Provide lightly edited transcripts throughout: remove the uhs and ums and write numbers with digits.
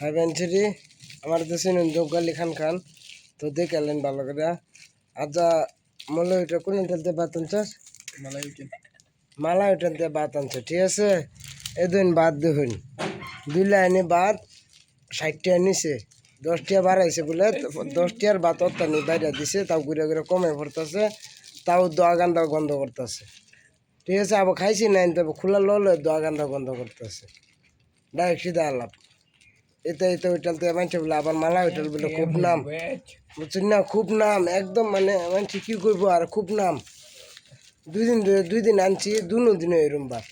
high বেঞ্চুরি আমার দেশে জোগালি খান খান তো দেখলেন ভালো করে আচ্ছা মূল্য ওইটা কোন হোটেলতে বাত আনছস মালা হোটেলতে বাত আনছ ঠিক আছে এই দিন বাদ দেখুন 2 লাইনে বাদ 60 টাকা নিছে 10 টাকা বাড়াইছে বলে 10 টাকার বাত অত্যানি বাইরে দিছে তাও ঘুরে ঘুরে কমে পড়তেছে তাও দোয়া গান্দা গন্ধ করতেছে ঠিক আছে আবার খাইছি না তবে খোলা ললে দোয়া গান্দা গন্ধ করতেছে ডাইরেক্ট সিধা আলাপ এতে এতে হোটেলতে মানছে বলে আবার মালা হোটেল বলে খুব নাম বুঝছেন না খুব নাম একদম মানে মানছি কী করবো আর খুব নাম 2 দিন আনছি দুনো দিনে এরম বার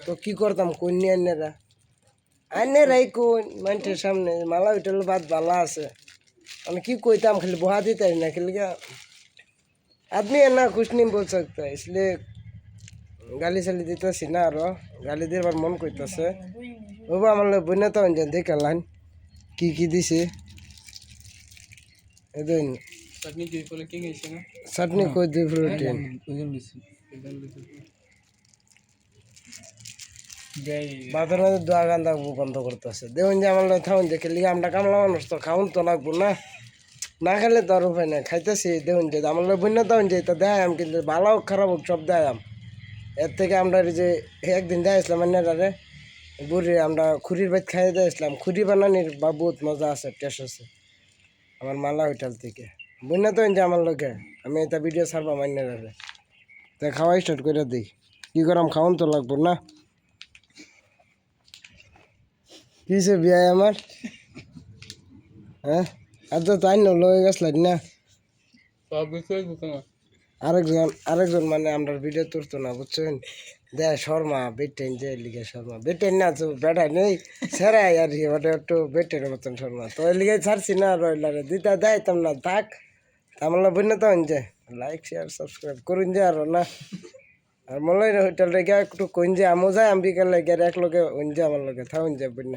তো কী করতাম কোন নিয়ে আইনেরাই কোন মানুষের সামনে মালা হোটেল বাদ ভালো আছে আমি কি কইতাম খালি বহা দিতে না খালি आदमी है ना कुछ नहीं बोल सकता इसलिए गाली साली দিতেছি না আরো গালি দিবার মন কইতাছে বাবা আমার বইনা তো আনছেন দেখালাম কি কি দিছে এদিন চাটনি কই দুই প্রোটিন বাজার মধ্যে দোয়া গান্দা বন্ধ করতেছে দেখুন যে আমার থাকুন যে খেলি আমরা কামলা মানুষ তো খাউন তো লাগবো না না খেলে তো আর উপায় না খাইতেছি দেখুন যে আমার বন্যা তখন যে তা দেখাম কিন্তু ভালো হোক খারাপ হোক সব দেখাম এর থেকে আমরা যে একদিন দেখাইছিলাম আন্নারে বুড়ি আমরা খুরির বাইত খাইয়ে দিয়েছিলাম খুরি বানানির বা বহুত মজা আছে টেস্ট আছে আমার মালা হোটেল থেকে বন্যা তখন যে আমার লোকে আমি এটা ভিডিও ছাড়বাম আন্নারে তা খাওয়া স্টার্ট করে দিই কী করাম খাওয়ান তো লাগবো না কিসে বিয়ে আমার হ্যাঁ আর তো তাই না লয়ে গেছলেন না আরেকজন মানে আমরা ভিডিও তুলতো না বুঝছেন দে শর্মা বেটেন যে লিগে শর্মা বেটেন না তো বেটা নেই সেরাই আর কি ওটা একটু বেটের মতন শর্মা তো ওই লিগে ছাড়ছি না রইলারে দিতা দেয়তাম না থাক আমার বন্য তো যে লাইক শেয়ার সাবস্ক্রাইব করুন যে আর না আর মনে হয় হোটেল রেখে একটু কইন যে আমও যায় আমি বিকালে গিয়ে এক লোকে ওই যে আমার লোকে থাকুন যে বন্য